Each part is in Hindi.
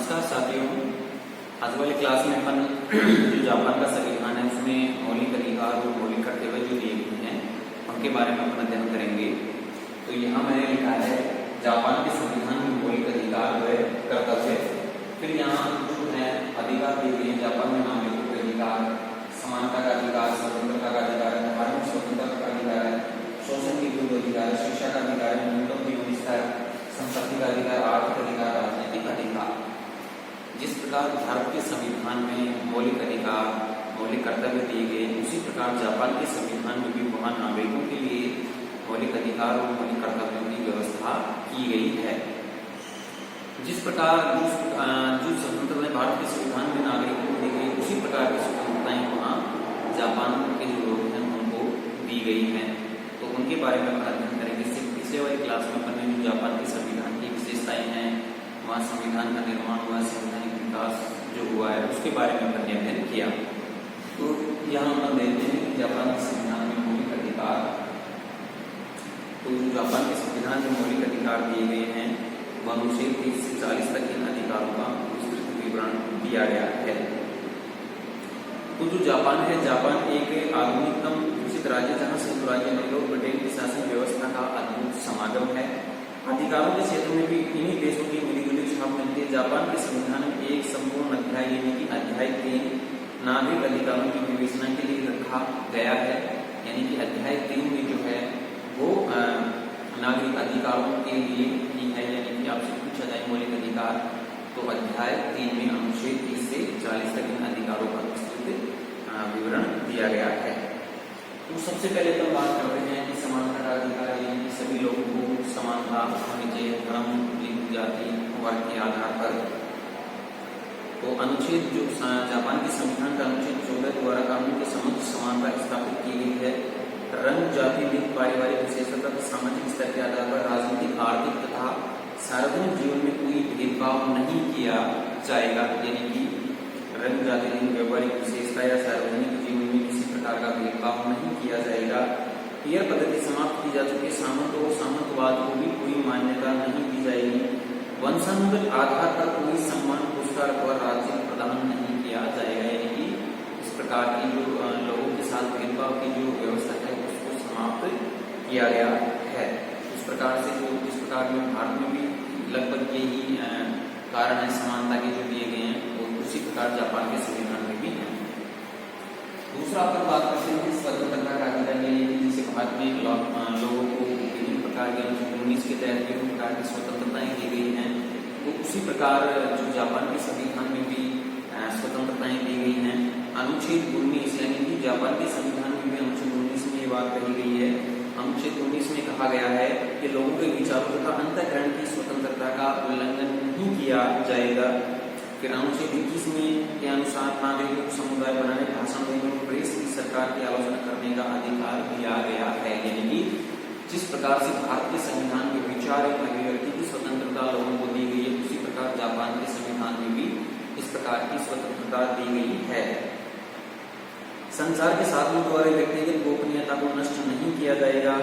नमस्कार साथियों, आज वाली क्लास में अपन जो जापान का संविधान है उसमें मौलिक अधिकार और मौलिक कर्तव्य जो दिए गए हैं उनके बारे में अपन अध्ययन करेंगे। तो यहाँ मैंने लिखा है जापान के संविधान में मौलिक अधिकार व कर्तव्य। फिर यहाँ जो है अधिकार दिए गए हैं जापान में नागरिकों के अधिकार, समानता का अधिकार, स्वतंत्रता का अधिकार है, धार्मिक स्वतंत्रता का अधिकार है, शोषण के विरुद्ध अधिकार है, शिक्षा का अधिकार है, न्यूनतम जीवन स्तर, संपत्ति का अधिकार, आर्थिक अधिकार, राजनीतिक अधिकार। जिस प्रकार भारत के संविधान में मौलिक अधिकार, मौलिक कर्तव्य दिए गए, उसी प्रकार जापान के संविधान में भी वहां नागरिकों के लिए मौलिक अधिकार और मौलिक कर्तव्यों की व्यवस्था की गई है। जिस प्रकार जो स्वतंत्रता भारत के संविधान में नागरिकों को दी गई, उसी प्रकार की स्वतंत्रताएं वहाँ जापान के जो लोग हैं उनको दी गई हैं। तो उनके बारे में अध्ययन करेंगे। पिछले वाली क्लास में अपन ने जो जापान के संविधान की विशेषताएं हैं, वहाँ संविधान का निर्माण हुआ, संवैधानिक विकास जो हुआ है उसके बारे में अपन ने अध्ययन किया। तो यहाँ अपन देखते हैं कि जापान के संविधान में मौलिक अधिकार, तो जो जापान के संविधान में मौलिक अधिकार दिए गए हैं वह अनुच्छेद 30 से 40 तक इन अधिकारों का विस्तृत विवरण दिया गया है। तो जो जापान है, जापान एक आधुनिकतम विकसित राज्य जहाँ संयुक्त राज्य अमेरिका और ब्रिटेन की शासन व्यवस्था का अद्भुत समागम है। अधिकारों के क्षेत्र में भी इन्हीं देशों की मिलीजुली छाप मिलती है। जापान के संविधान में एक संपूर्ण अध्याय यानी कि अध्याय 3 नागरिक अधिकारों की विवेचना के लिए रखा गया है। यानी कि अध्याय 3 में जो है वो नागरिक अधिकारों के लिए ही है। यानी कि आपसे पूछा जाए मौलिक अधिकार, तो अध्याय 3 में अनुच्छेद 30 से 40 तक इन अधिकारों का विस्तृत विवरण दिया गया है। तो सबसे पहले तो बात कर रहे हैं कि समानता का अधिकार, यानी कि सभी लोगों को समानता होनी चाहिए धर्म, लिंग, जाति, वर्ग के आधार पर। तो अनुच्छेद जो जापान के संविधान का अनुच्छेद 14 द्वारा कानून के समक्ष समानता स्थापित की गई है। रंग, जाति, लिंग, पारिवारिक विशेषता, सामाजिक स्तर के आधार पर राजनीतिक, आर्थिक तथा सार्वजनिक जीवन में कोई भेदभाव नहीं किया जाएगा। यानी कि रंग, जाति, लिंग, व्यापारिक विशेषता या सार्वजनिक जीवन में किसी प्रकार का भेदभाव नहीं किया जाएगा। यह पद्धति समाप्त की जा चुकी सामंत और सामंतवाद को भी कोई मान्यता नहीं दी जाएगी। वंशानुगत आधार पर कोई सम्मान, पुरस्कार व राज्य प्रदान नहीं किया जाएगा। यानी कि इस प्रकार की जो लोगों के साथ भेदभाव की जो व्यवस्था है उसको समाप्त किया गया है। इस प्रकार से जो इस प्रकार में भारत में भी लगभग यही कारण है समानता के जो दिए गए हैं, और उसी प्रकार जापान के संविधान में भी है। दूसरा अपन बात करते हैं स्वतंत्रता का अधिकार, यानी कि जैसे भारत में लोगों को विभिन्न प्रकार के अनुच्छेद 19 के तहत विभिन्न प्रकार की स्वतंत्रताएं दी गई हैं, तो उसी प्रकार जो जापान के संविधान में भी स्वतंत्रताएं दी गई हैं। अनुच्छेद 19 यानी कि जापान के संविधान में भी अनुच्छेद 19 में ये बात कही गई है। अनुच्छेद 19 में कहा गया है कि लोगों के विचारों तथा अंतःकरण की स्वतंत्रता का उल्लंघन नहीं किया जाएगा। फिर अनुच्छेद 21 में के अनुसार नागरिकों को समुदाय बनाने, भाषण देने और प्रेस की सरकार की आलोचना करने का अधिकार दिया गया है। यानी कि जिस प्रकार से भारत के संविधान में विचार एवं अभिव्यक्ति की स्वतंत्रता लोगों को दी गई है, उसी प्रकार जापान के संविधान में भी इस प्रकार की स्वतंत्रता दी गई है। संचार के साधनों द्वारा व्यक्तिगत गोपनीयता को नष्ट नहीं किया जाएगा।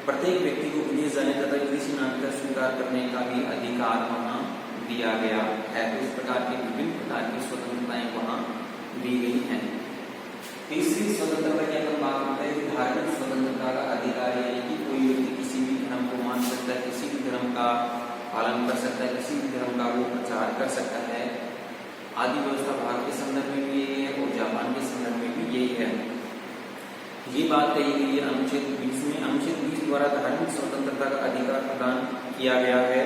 प्रत्येक व्यक्ति को विदेश जाने तथा विदेशी नागरिकता स्वीकार करने का भी अधिकार वहाँ दिया गया है। तो इस प्रकार की विभिन्न प्रकार की स्वतंत्रताएं वहाँ दी गई हैं। तीसरी स्वतंत्रता की हम बात करते हैं, धार्मिक स्वतंत्रता का अधिकार, यानी कि कोई व्यक्ति किसी भी धर्म को मान सकता है, किसी भी धर्म का पालन कर सकता है, किसी भी धर्म का वो प्रचार कर सकता है। आदि व्यवस्था भारत के संदर्भ में भी यही है और जापान के संदर्भ में भी यही है। ये बात कही गई है अनुच्छेद 20 में। अनुच्छेद 20 द्वारा धार्मिक स्वतंत्रता का अधिकार प्रदान किया गया है।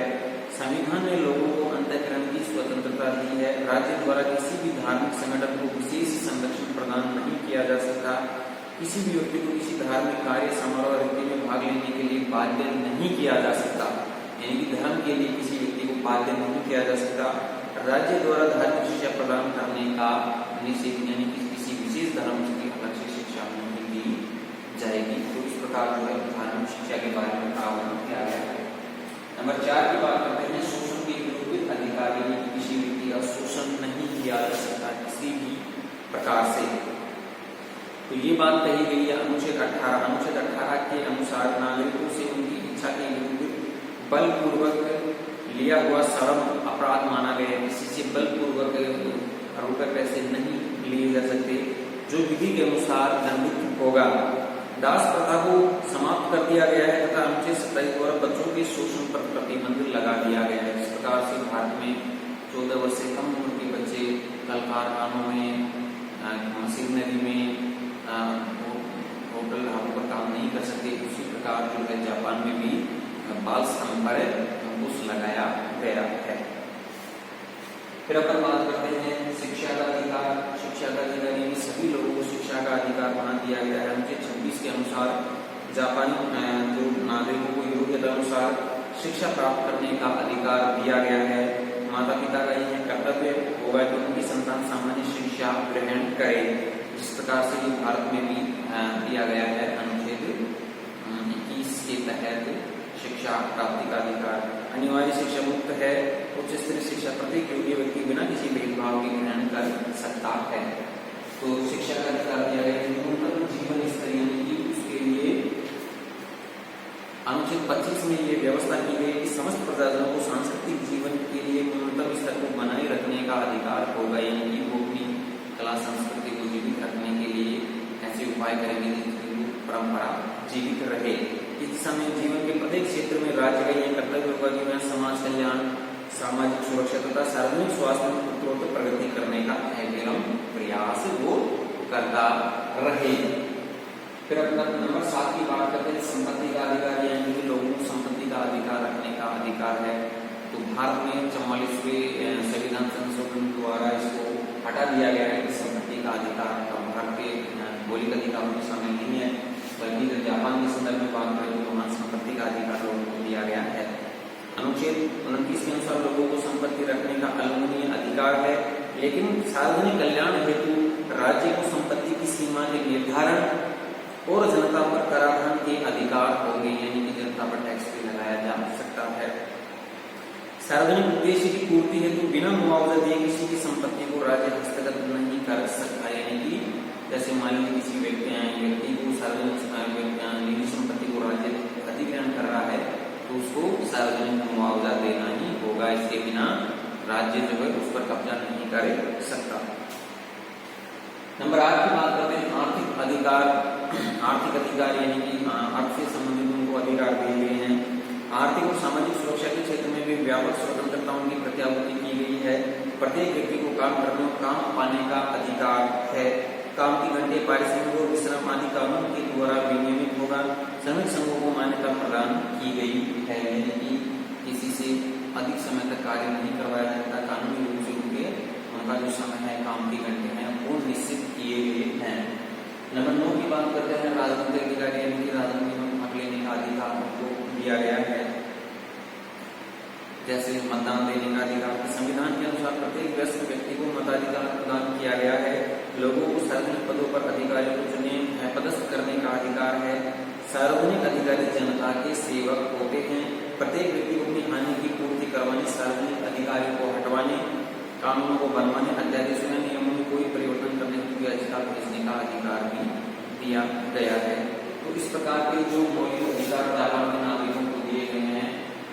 संविधान ने लोगों को अंतःकरण की स्वतंत्रता दी है। राज्य द्वारा किसी भी धार्मिक संगठन को विशेष संरक्षण प्रदान नहीं किया जा सकता। किसी भी व्यक्ति को किसी धार्मिक कार्य, समारोह, रीति में भाग लेने के लिए बाध्य नहीं किया जा सकता। यानी कि धर्म के लिए किसी व्यक्ति को बाध्य नहीं किया जा सकता। राज्य द्वारा धार्मिक शिक्षा प्रदान करने का निषेध, यानी कि किसी विशेष धर्म की अलग से शिक्षा नहीं दी जाएगी। तो इस प्रकार जो है धार्मिक शिक्षा के बारे में प्रावधान किया गया है। नंबर 4 की बात करते हैं, शोषण के विरुद्ध अधिकार, यानी कि किसी व्यक्ति का शोषण नहीं किया जा सकता किसी भी प्रकार से। तो ये बात कही गई है अनुच्छेद 18। अनुच्छेद 18 के अनुसार नागरिकों से उनकी इच्छा के विरुद्ध बलपूर्वक लिया हुआ श्रम अपराध माना गया है। किसी से बलपूर्वक रुपए पैसे नहीं लिए जा सकते, जो विधि के अनुसार दंडित होगा। दास प्रथा को समाप्त कर दिया गया है तथा अनुच्छेद 27 द्वारा बच्चों के शोषण पर प्रतिबंध लगा दिया गया है। इस प्रकार से भारत में 14 वर्ष से कम उम्र के बच्चे कल कारखानों में, मशीनरी में, होटल ढाबों पर काम नहीं कर सकते। उसी प्रकार जो है जापान में भी बाल श्रम पर अंकुश लगाया गया है। फिर अपन बात करते हैं शिक्षा का अधिकार। शिक्षा का अधिकार यानी सभी लोगों को शिक्षा का अधिकार बना दिया गया है। अनुच्छेद 26 के अनुसार जापानी जो नागरिकों को योग्यता अनुसार शिक्षा प्राप्त करने का अधिकार दिया गया है। माता पिता का यह कर्तव्य होगा कि उनकी संतान सामान्य शिक्षा ग्रहण करे। इस प्रकार से ये भारत में भी दिया गया है अनुच्छेद 21 के तहत शिक्षा प्राप्ति का अधिकार। अनिवार्य शिक्षा मुक्त है। उच्च स्तरीय शिक्षा प्रत्येक योग्य व्यक्ति बिना किसी भेदभाव के ग्रहण कर सकता है। तो शिक्षा का अधिकार दिया गया है। न्यूनतम जीवन स्तर यानी कि उसके लिए अनुच्छेद 25 में ये व्यवस्था की गई कि समस्त प्रजाजनों को सांस्कृतिक जीवन के लिए न्यूनतम स्तर को बनाए रखने का अधिकार होगा। यानी कि वो अपनी कला संस्कृति को जीवित रखने के लिए ऐसे उपाय करेंगे जिसकी परंपरा जीवित रहे। इस समय जीवन के प्रत्येक क्षेत्र में राज्य का यह कर्तव्य होगा कि वह समाज कल्याण, सामाजिक सुरक्षा तथा सार्वजनिक स्वास्थ्य में उत्तरोत्तर प्रगति करने का अविरम प्रयास वो करता रहे। फिर अपना नंबर 7 की बात करते हैं संपत्ति का अधिकार, यानी कि लोगों को संपत्ति का अधिकार रखने का अधिकार है। तो भारत में 44वें संविधान संशोधन द्वारा इसको हटा दिया गया है कि संपत्ति का अधिकार भारत के मौलिक अधिकारों में शामिल नहीं है, बल्कि जापान के संदर्भ में बात करें तो वहां संपत्ति का अधिकार लोगों को दिया गया है। अनुच्छेद 29 के अनुसार लोगों को संपत्ति रखने का अलंघनीय अधिकार है, लेकिन सार्वजनिक कल्याण हेतु राज्य को संपत्ति की सीमा के निर्धारण और जनता पर कराधान के अधिकार होंगे। यानी कि जनता पर टैक्स भी लगाया जा सकता है। सार्वजनिक उद्देश्य की पूर्ति हेतु बिना मुआवजा दिए किसी की संपत्ति को राज्य हस्तगत नहीं कर सकता। यानी कि जैसे मान लीजिए किसी व्यक्ति को सार्वजनिक निजी संपत्ति को राज्य अधिग्रहण कर रहा है तो उसको सार्वजनिक मुआवजा देना ही होगा। इसके बिना राज्य जो है उस पर कब्जा नहीं कर सकता। नंबर 8 की बात करते हैं आर्थिक अधिकार। आर्थिक अधिकार यानी कि अर्थ से संबंधित उनको अधिकार दिए गए हैं। आर्थिक और सामाजिक सुरक्षा के क्षेत्र में भी व्यापक स्वतंत्रताओं की प्रत्याभूति की गई है। प्रत्येक व्यक्ति को काम करने और काम पाने का अधिकार है। काम की घंटे, पारिश्रमिक और विश्राम आदि कानून के द्वारा विनियमित होगा। श्रमिक संघों को मान्यता प्रदान की गई है। यानी कि किसी से अधिक समय तक कार्य नहीं करवाया जाता। कानूनी रूप से उनका जो समय है, काम के घंटे हैं, वो निश्चित किए गए हैं। नंबर 9 की बात करते हैं राजनीतिक अधिकार, यानी कि राजनीति में भाग लेने का अधिकार उनको दिया गया है। जैसे मतदान देने का अधिकार। संविधान के अनुसार प्रत्येक वयस्क व्यक्ति को मताधिकार प्रदान किया गया है। लोगों को सार्वजनिक पदों पर अधिकारियों को चुने पदस्थ करने का अधिकार है। सार्वजनिक अधिकारी जनता के सेवक होते हैं। प्रत्येक व्यक्ति को अपनी हानि की पूर्ति करवाने, सार्वजनिक अधिकारियों को हटवाने, कानूनों को बनवाने, अध्यादेशों में नियमों में कोई परिवर्तन करने की याचिका भेजने का अधिकार भी दिया गया है। तो इस प्रकार के जो मौलिक अधिकार जापान के नागरिकों को दिए गए हैं।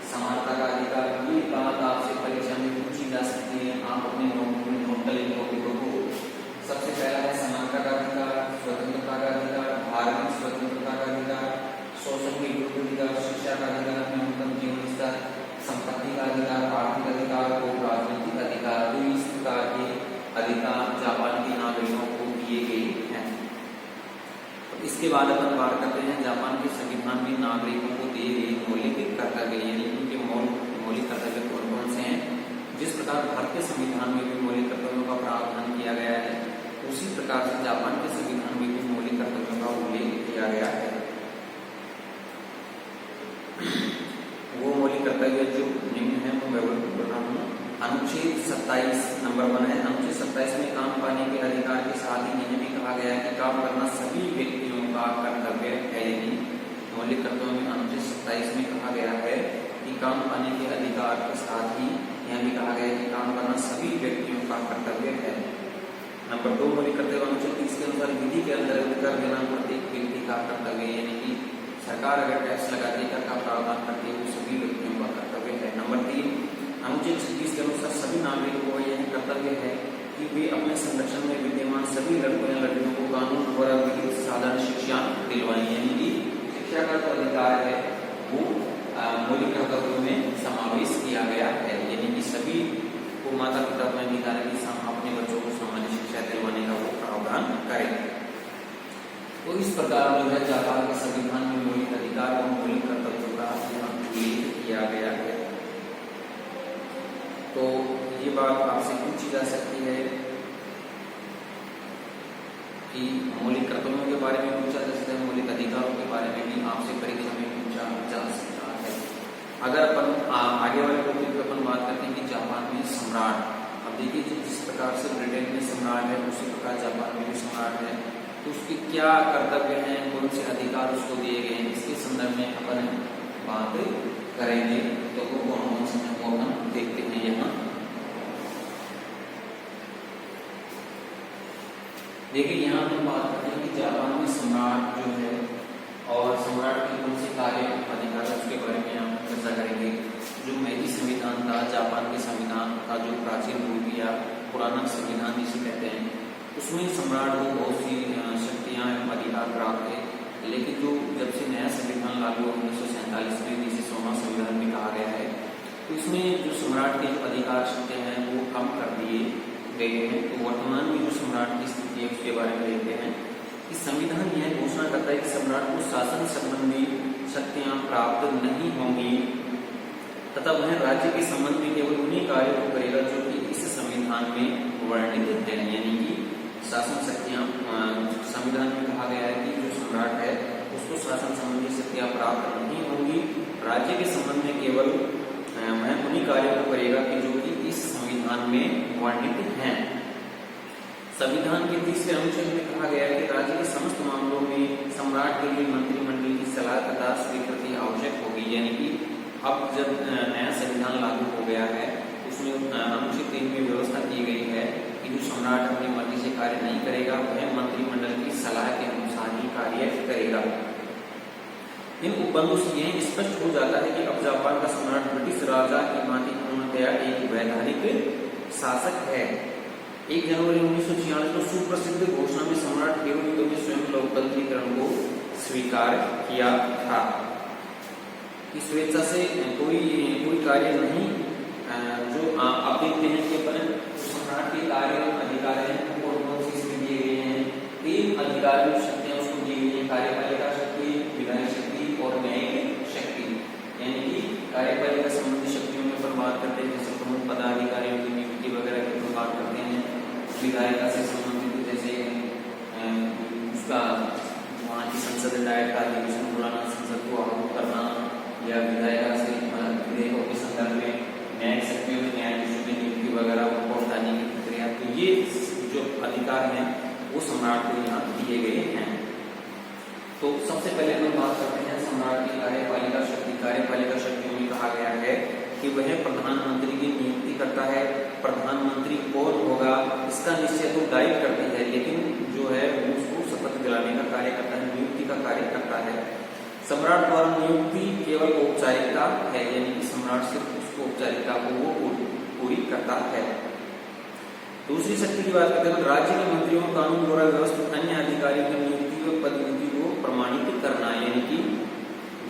समानता का अधिकार, ये बात आपसे परीक्षा में पूछी जा सकती है। आप अपने नोट में नोट कर टॉपिकों को। सबसे पहला है समानता का अधिकार, स्वतंत्रता का अधिकार, धार्मिक स्वतंत्रता का अधिकार, शोषण के विरुद्ध अधिकार, शिक्षा का अधिकार, न्यूनतम जीवन स्तर, संपत्ति का अधिकार, आर्थिक अधिकार और राजनीतिक अधिकार। तो इस प्रकार के अधिकार जापान के नागरिकों को दिए गए हैं। तो इसके बाद अपन बात करते हैं जापान के संविधान में नागरिकों को दिए गए मौलिक कर्तव्य, यानी उनके मौलिक कर्तव्य कौन कौन से हैं। जिस प्रकार भारत के संविधान में भी मौलिक कर्तव्यों का प्रावधान किया गया है, उसी प्रकार से जापान के संविधान में भी मौलिक कर्तव्यों का उल्लेख किया गया है। वो मौलिक कर्तव्य जो निम्न है वो मैं बोल रहा हूँ। अनुच्छेद 27 नंबर 1 है। अनुच्छेद 27 में काम पाने के अधिकार के साथ ही यह भी कहा गया है कि काम करना सभी व्यक्तियों का कर्तव्य है। यानी मौलिक कर्तव्यों में अनुच्छेद 27 में कहा गया है कि काम पाने के अधिकार के साथ ही यह भी कहा गया है कि काम करना सभी व्यक्तियों का कर्तव्य है। नंबर 2 मौलिक कर्तव्य अनुच्छेद 30 के अनुसार विधि के अंतर्गत कर देना प्रत्येक व्यक्ति का कर्तव्य, यानी कि सरकार अगर टैक्स लगाती है, कर का प्रावधान करती है, वो सभी व्यक्तियों का कर्तव्य है। नंबर 3 अनुच्छेद 36 के अनुसार सभी नागरिकों को यह कर्तव्य है कि वे अपने संरक्षण में विद्यमान सभी लड़कों या लड़कियों को कानून द्वारा विहित साधारण शिक्षा दिलवाएं। यानी कि शिक्षा का जो अधिकार है वो मौलिक कर्तव्यों में समावेश किया गया है। यानी कि सभी को माता पिता को अधिकार है कि अपने बच्चों को सामान्य शिक्षा दिलवाने का वो प्रावधान करें। तो इस प्रकार जो है जापान के संविधान में मौलिक अधिकार और मौलिक कर्तव्यों का उल्लेख किया गया है। तो ये बात आपसे पूछी जा सकती है कि मौलिक कर्तव्यों के बारे में पूछा जा सकता है, मौलिक अधिकारों के बारे में भी आपसे परीक्षा में पूछा जा सकता है। अगर अपन आगे वाले टॉपिक पे अपन बात करते हैं कि जापान में सम्राट, अब देखिए जिस प्रकार से ब्रिटेन में सम्राट है उसी प्रकार जापान में भी सम्राट है, तो उसके क्या कर्तव्य हैं, कौन से अधिकार उसको दिए गए हैं, इसके संदर्भ में अपन बात करेंगे। तो वो कौन से अपन देखते हैं यहाँ। देखिए यहाँ हम बात करते हैं कि जापान में सम्राट जो है और सम्राट के कौन से कार्य अधिकार है उसके बारे में हम चर्चा करेंगे। जो मेजी संविधान था, जापान के संविधान का जो प्राचीन रूप या पुराना संविधान जिसे कहते हैं, उसमें सम्राट को बहुत सी शक्तियां अधिकार प्राप्त है। लेकिन जो जब से नया संविधान लागू हुआ 1947 में, जिसे 16वां संविधान भी कहा गया है, तो इसमें जो सम्राट के जो अधिकार शक्तियां हैं वो कम कर दिए गए हैं। तो वर्तमान में जो सम्राट की स्थिति है उसके बारे में देखते हैं कि संविधान यह घोषणा करता है कि सम्राट को शासन संबंधी शक्तियां प्राप्त नहीं होंगी तथा वह राज्य के संबंध में केवल उन्हीं कार्यों को करेगा जो कि इस संविधान में वर्णित है। यानी कि शासन शक्तियां संविधान में कहा गया है कि जो सम्राट है उसको शासन संबंधी शक्तियां प्राप्त नहीं होंगी, राज्य के संबंध में केवल वह उन्हीं कार्यों को करेगा कि जो कि इस संविधान में वर्णित हैं। संविधान के 30वें अनुच्छेद में कहा गया है कि राज्य के समस्त मामलों में सम्राट के लिए मंत्रिमंडल की सलाह तथा स्वीकृति आवश्यक होगी। यानी कि अब जब नया संविधान लागू हो गया है उसमें अनुच्छेद 3 में व्यवस्था की गई है कि जो सम्राट अपनी मर्जी से कार्य नहीं करेगा वह मंत्रिमंडल की सलाह के अनुसार ही कार्य करेगा। इन उपबंधों से यह स्पष्ट हो जाता है कि अब जापान का सम्राट ब्रिटिश राजा की भांति पूर्णतया एक वैधानिक शासक है। 1 जनवरी 1946 को सुप्रसिद्ध घोषणा में सम्राट हिरोहितो ने स्वयं लोकतंत्रीकरण को स्वीकार किया था कि स्वेच्छा से कोई कार्य नहीं। जो आप देखते हैं कि अपन सम्राट के कार्य अधिकार हैं वो कौन सी इसमें दिए गए हैं, 3 अधिकार शक्तियां उसको दी गई है, कार्यपालिका शक्ति, विधायी शक्ति और न्यायिक शक्ति। यानी कि कार्यपालिका संबंधी शक्तियों में अपन बात करते हैं जैसे प्रमुख पदाधिकारियों की नियुक्ति वगैरह की बात करते हैं। विधायिका से संबंधित जैसे उसका वहाँ की संसद डायरेक्ट का अधिवेशन बुलाना, संसद को आहूत करना, या विधायिका से विधेयकों के संदर्भ में न्यायिक शक्तियों में न्यायाधीशों की नियुक्ति वगैरह को हटाने की प्रक्रिया। तो ये जो अधिकार हैं वो सम्राट को यहाँ दिए गए हैं। तो सबसे पहले हम बात करते हैं सम्राट की कार्यपालिका शक्ति। कार्यपालिका शक्तियों में कहा गया है कि वह प्रधानमंत्री की नियुक्ति करता है। प्रधानमंत्री कौन होगा इसका निश्चय तो डायरेक्ट करती है, लेकिन जो है उसको शपथ दिलाने का कार्य करता है, नियुक्ति का कार्य करता है। सम्राट द्वारा नियुक्ति केवल औपचारिकता है, यानी कि सम्राट सिर्फ उसको औपचारिकता को वो पूरी करता है। दूसरी शक्ति की बात करते हैं राज्य के मंत्रियों कानून द्वारा व्यवस्थित अन्य अधिकारियों की नियुक्ति व पदोन्नति को प्रमाणित करना। यानी कि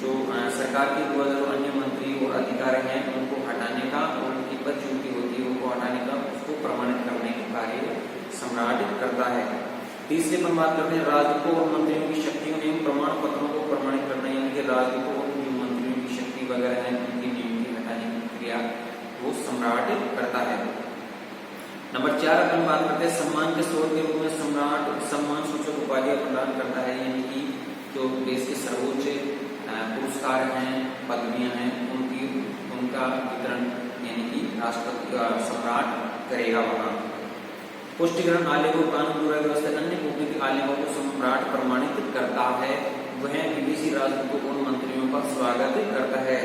जो सरकार के द्वारा जो अन्य मंत्री और अधिकारी हैं उनको हटाने का और उनकी पदच्युति होती है उनको हटाने का, उसको प्रमाणित करने का कार्य सम्राट करता है। तीसरे पर बात करते हैं राजदूतों और मंत्रियों की शक्तियों एवं प्रमाण पत्रों को प्रमाणित करना। यानी कि राजदूतों और जो मंत्रियों की शक्ति वगैरह है उनकी नियुक्ति हटाने की क्रिया वो सम्राट करता है। नंबर 4 अपन बात करते हैं सम्मान के स्रोत के रूप में सम्राट सम्मान सूचक उपाधियां प्रदान करता है। यानी कि जो देश के सर्वोच्च पुरस्कार हैं, पदवियां हैं, उनका वितरण यानी कि राष्ट्रपति का सम्राट करेगा। वहाँ पुष्टिकरण आलेखों कानून द्वारा व्यवस्थित अन्य कूटनीतिक आलेखों को सम्राट प्रमाणित करता है। वह विदेशी राजदूतों और मंत्रियों का स्वागत करता है।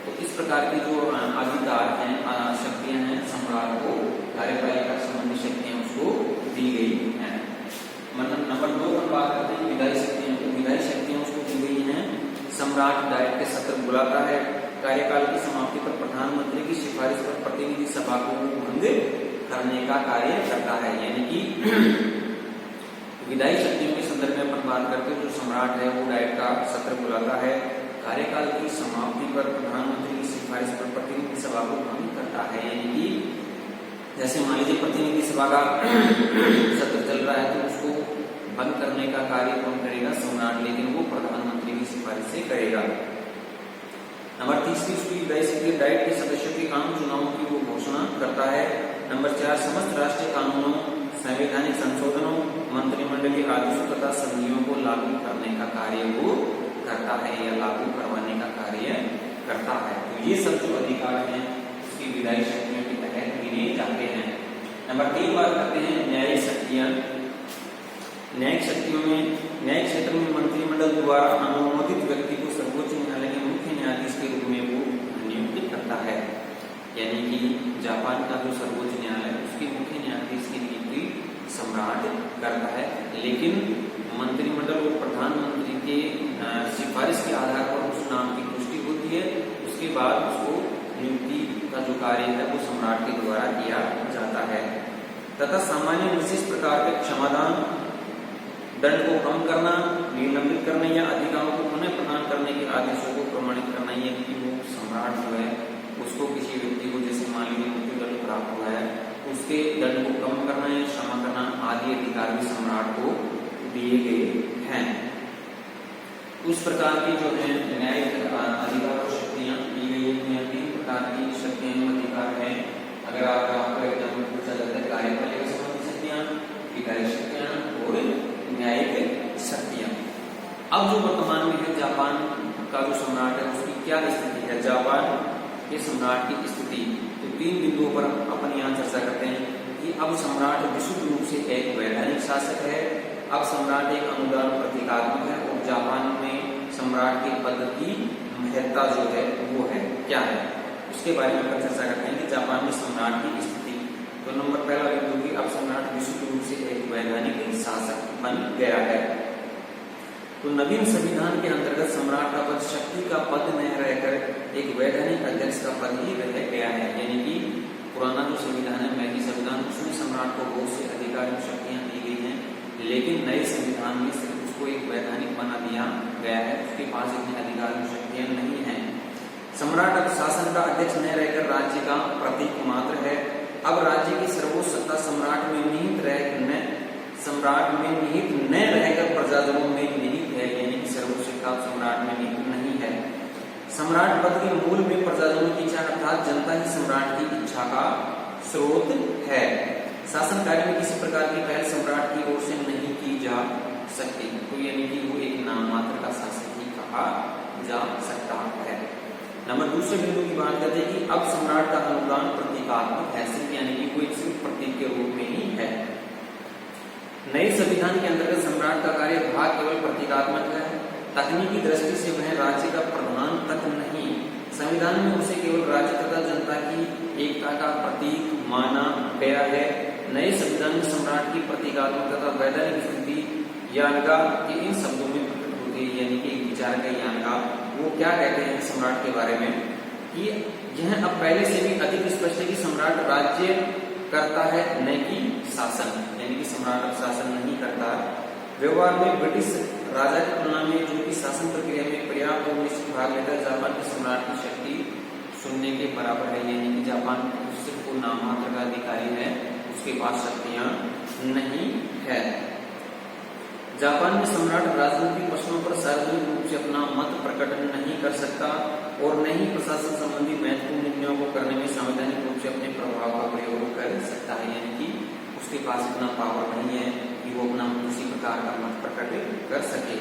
तो इस प्रकार की जो अधिकार हैं, शक्तियां हैं, सम्राट को कार्यपालिका संबंधी शक्तियां उसको दी गई हैं। मतलब नंबर 2 पर बात करते हैं विधायी शक्तियां। तो विधायी शक्तियां उसको दी गई हैं। सम्राट डायरेक्ट के सत्र बुलाता है। कार्यकाल की समाप्ति पर प्रधानमंत्री की सिफारिश पर प्रत्येक को भंग करने का कार्य करता है। यानी कि विधायी शक्तियों के संदर्भ में अपन बात करते हैं, जो सम्राट है वो डाइट का सत्र बुलाता है, कार्यकाल की समाप्ति पर प्रधानमंत्री की सिफारिश पर प्रतिनिधि सभा को भंग करता है। यानी कि जैसे मान लीजिए प्रतिनिधि सभा का सत्र चल रहा है तो उसको बंद करने का कार्य कौन करेगा? सम्राट, लेकिन वो प्रधानमंत्री की सिफारिश से करेगा। नंबर 30 उसकी विधायी शक्ति डाइट के सदस्यों के कानून चुनावों की वो घोषणा करता है। नंबर 4 समस्त राष्ट्रीय कानूनों, संवैधानिक संशोधनों, मंत्रिमंडलीय आदेशों तथा संधियों को लागू करने का कार्य वो करता है या लागू करवाने का कार्य करता है। तो ये सब जो अधिकार हैं उसकी विधायी शक्तियों के तहत गिने जाते हैं। नंबर 3 बात करते हैं न्यायिक शक्तियां। न्यायिक शक्तियों में न्यायिक क्षेत्र में मंत्रिमंडल द्वारा अनुमोदित व्यक्ति को सर्वोच्च न्यायालय के मुख्य न्यायाधीश के रूप में वो नियुक्त करता है। यानी कि जापान का जो सर्वोच्च न्यायालय उसके मुख्य न्यायाधीश की नियुक्ति सम्राट करता है, लेकिन मंत्रिमंडल और प्रधानमंत्री के सिफारिश के आधार पर उस नाम की पुष्टि होती है। उसके बाद उसको नियुक्ति का जो कार्य है वो सम्राट के द्वारा किया जाता है। तथा सामान्य विशेष प्रकार के क्षमादान, दंड को कम करना, निलंबित करने या अधिकारों को पुनः प्रदान करने के आदेशों को प्रमाणित करना, यानी कि वो सम्राट जो है उसको किसी व्यक्ति को जैसे मान लीजिए मृत्यु दंड प्राप्त हुआ है उसके दंड को कम करना या क्षमा करना आदि अधिकार भी सम्राट को दिए गए हैं। उस प्रकार की जो है न्यायिक अधिकार और शक्तियां दी गई हैं। 3 प्रकार की शक्तियां अधिकार है। अगर आपको एग्जाम में पूछा जाता है कार्यपालिका से संबंधित शक्तियां, विधायी शक्तियां और न्यायिक शक्तियां। अब जो वर्तमान में है जापान का जो सम्राट है उसकी क्या स्थिति है? जापान के सम्राट की स्थिति तो 3 बिंदुओं पर अपन यहाँ चर्चा करते हैं कि अब सम्राट विशुद्ध रूप से एक वैधानिक शासक है, अब सम्राट एक अनुदान प्रतीकात्मक है और जापान में सम्राट के पद की महत्ता जो है वो है क्या है, उसके बारे में अपन चर्चा करते हैं कि जापान में सम्राट की स्थिति। तो नंबर पहला बिंदु कि अब सम्राट विशुद्ध रूप से एक वैधानिक शासक बन गया है। तो नवीन संविधान के अंतर्गत सम्राट का पद शक्ति का पद न रहकर एक वैधानिक अध्यक्ष का पद ही रह गया है। यानी कि पुराना जो संविधान है, मैगी संविधान, उसमें सम्राट को बहुत से अधिकार और शक्तियां दी गई हैं, लेकिन नए संविधान में सिर्फ उसको एक वैधानिक बना दिया गया है, उसके पास इतने अधिकार और शक्तियां नहीं है। सम्राट अब शासन का अध्यक्ष न रहकर राज्य का प्रतीक मात्र है। अब राज्य की सर्वोच्च सत्ता सम्राट में निहित न रहकर प्रजाजनों में निहित है। यानी कि सर्वोच्च सत्ता सम्राट में निहित नहीं है। सम्राट पद के मूल में प्रजाजनों की इच्छा अर्थात जनता ही सम्राट की इच्छा का स्रोत है। शासन कार्य में किसी प्रकार की पहल सम्राट की ओर से नहीं की जा सकती। तो यानी कि वो एक नाम मात्र का शासक ही कहा जा सकता है। नंबर दूसरे बिंदु की बात करते हैं कि अब सम्राट का अनुदान प्रतीकात्मक है, सिर्फ यानी कि कोई सिर्फ प्रतीक के रूप में ही है। नए संविधान के अंतर्गत सम्राट का कार्य भाग केवल प्रतीकात्मक है। तकनीकी दृष्टि से वह राज्य का प्रधान तक नहीं, संविधान में उसे केवल राज्य तथा जनता की एकता का प्रतीक माना गया है। नए संविधान में सम्राट की प्रतीकात्मक तथा वैधानिक स्थिति यानगा के इन शब्दों में प्रकट होती है। यानी कि एक विचार का यानगा वो क्या कहते हैं सम्राट के बारे में कि यह अब पहले से भी अधिक स्पष्ट है कि सम्राट राज्य करता है न कि शासन। यानी कि सम्राट अब शासन नहीं करता। व्यवहार में ब्रिटिश राजा की तुलना में जो कि शासन प्रक्रिया में पर्याप्त और निश्चित भाग लेता है, जापान के सम्राट की शक्ति शून्य के बराबर है। यानी कि जापान सिर्फ वो नाम मात्र का अधिकारी है, उसके पास शक्तियां नहीं है। जापान में सम्राट राजनीतिक प्रश्नों पर सार्वजनिक रूप से अपना मत प्रकट नहीं कर सकता और न ही प्रशासन संबंधी महत्वपूर्ण निर्णयों को करने में संवैधानिक रूप से अपने प्रभाव का प्रयोग कर सकता है। यानी कि उसके पास इतना पावर नहीं है कि वो अपना किसी प्रकार का मत प्रकट कर सके।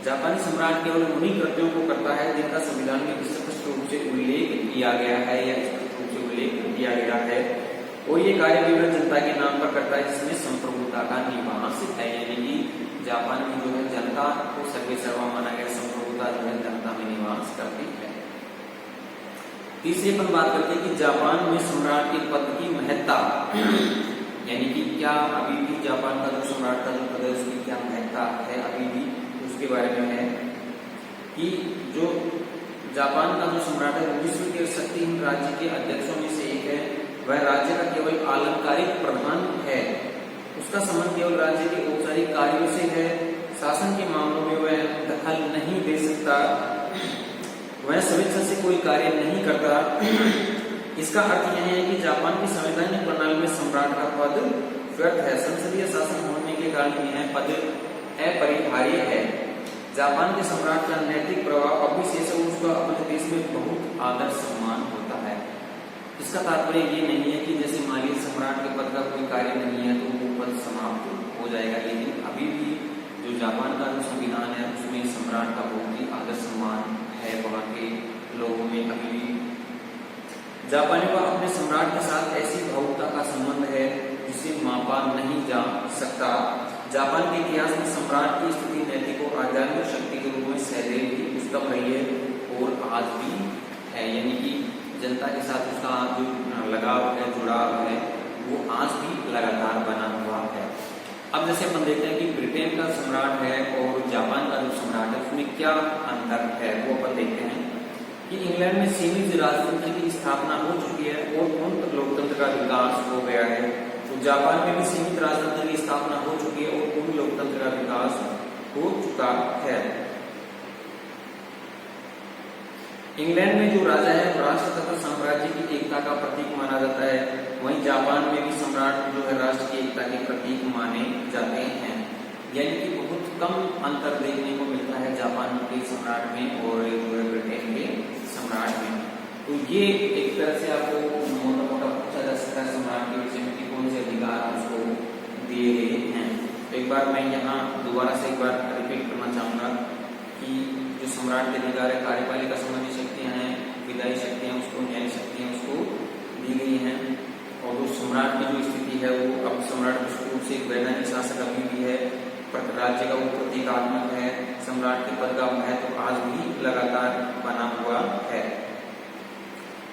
जापानी सम्राट केवल उन्हीं कृत्यों को करता है जिनका संविधान में स्पष्ट रूप से उल्लेख किया गया है या स्पष्ट रूप से उल्लेख किया गया है, और ये कार्य केवल जनता के नाम पर करता है जिसमें संप्रभुता का निवास है। यानी कि जापान में जो है जनता को सर्वे सर्वा माना गया, संप्रभुता जो है जनता में निवास करती है। तीसरी अपन बात करते हैं कि जापान में सम्राट के पद की महत्ता, यानी कि क्या अभी भी जापान का जो सम्राट का जो पद है उसकी क्या महत्ता है अभी भी, उसके बारे में है कि जो जापान का जो सम्राट है वो विश्व के शक्तिहीन राज्य के अध्यक्षों में से एक है। वह राज्य का केवल आलंकारिक प्रधान है। उसका संबंध केवल राज्य के औपचारिक कार्यों से है। शासन के मामलों में वह दखल नहीं दे सकता। वह स्वेच्छा से कोई कार्य नहीं करता। इसका अर्थ यह है कि जापान की संवैधानिक प्रणाली में सम्राट का पद व्यर्थ है। संसदीय शासन होने के कारण यह पद अपरिहार्य है। जापान के सम्राट का नैतिक प्रभाव अविशेष और उसका अपने देश में बहुत आदर सम्मान होता है। इसका तात्पर्य ये नहीं है कि जैसे मान लीजिए सम्राट के पद का कोई कार्य नहीं है तो वो पद समाप्त हो जाएगा, लेकिन अभी भी जो जापान का जो संविधान है उसमें सम्राट का बहुत ही आदर सम्मान है वहाँ के लोगों में अभी भी। जापानियों का अपने सम्राट के साथ ऐसी भावुकता का संबंध है जिसे मापा नहीं जा सकता। जापान के इतिहास में सम्राट की स्थिति नैतिक और आध्यात्मिक शक्ति के रूप में सदैव ही उत्तम रही है और आज भी है, यानी कि जनता के साथ उसका जो लगाव है, जुड़ाव है, वो आज भी लगातार बना हुआ है। अब जैसे अपन देखते हैं कि ब्रिटेन का सम्राट है और जापान का जो सम्राट है उसमें क्या अंतर है, वो अपन देखते हैं कि इंग्लैंड में सीमित राजतंत्र की स्थापना हो चुकी है और पूर्ण लोकतंत्र का विकास हो गया है। तो जापान में भी सीमित राजतंत्र की स्थापना हो चुकी है और पूर्ण लोकतंत्र का विकास हो चुका है। इंग्लैंड में जो राजा है वो राष्ट्र तथा साम्राज्य की एकता का प्रतीक माना जाता है। वहीं जापान में भी सम्राट जो है राष्ट्र की एकता के प्रतीक माने जाते हैं। यानी कि बहुत कम अंतर देखने को मिलता है जापान के सम्राट में और जो है ब्रिटेन के सम्राट में। तो ये एक तरह से आपको मोटा मोटा पूछा जा सकता है सम्राट के विषय में कि कौन से अधिकार उसको दिए गए हैं। एक बार मैं यहाँ दोबारा से एक बार रिपीट करना चाहूंगा कि जो सम्राट के अधिकार है, कार्यपालिका संबंधी शक्तियां हैं, विधायी शक्तियां उसको, न्यायिक शक्तियां उसको दी गई हैं। और जो सम्राट की जो स्थिति है वो अब सम्राट विशेष रूप से एक वैधानिक शासक अभी भी है, राज्य का वो प्रतीकात्मक है। सम्राट के पद का महत्व आज भी लगातार बना हुआ है।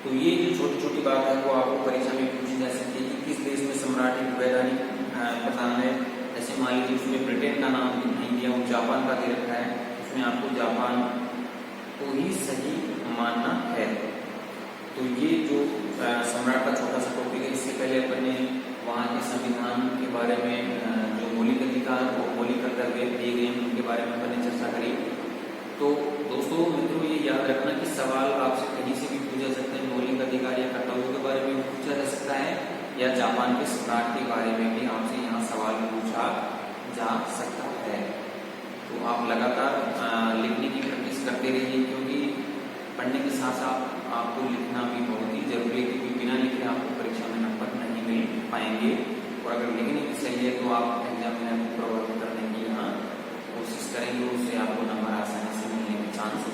तो ये जो छोटी छोटी बात है वो आपको परीक्षा में पूछी जा सकती है कि किस देश में सम्राट एक वैधानिक प्रधान है। जैसे मान लीजिए उसमें ब्रिटेन का नाम नहीं दिया, वो जापान का दे रखा है, उसमें आपको जापान को ही सही मानना है। तो ये जो सम्राट का छोटा सा टॉपिक है, इससे पहले अपन ने वहाँ के संविधान के बारे में जो मौलिक अधिकार और मौलिक कर्तव्य दिए गए हैं उनके बारे में अपन ने चर्चा करी। तो दोस्तों मित्रों ये याद रखना कि सवाल आपसे कहीं से भी पूछा सकते हैं, मौलिक अधिकार या कर्तव्यों के बारे में पूछा जा सकता है या जापान के सम्राट के बारे में भी आपसे यहाँ सवाल पूछा जा सकता है। तो आप लगातार लिखने की प्रैक्टिस करते रहिए, क्योंकि पढ़ने के साथ साथ आपको लिखना भी बहुत ही जरूरी है, क्योंकि बिना लिखे आपको परीक्षा में नंबर नहीं मिल पाएंगे। और अगर लिखने की सही है तो आप एग्जाम में प्रभावित करने की यहाँ कोशिश करेंगे, उससे आपको नंबर आसानी से मिलने के चांस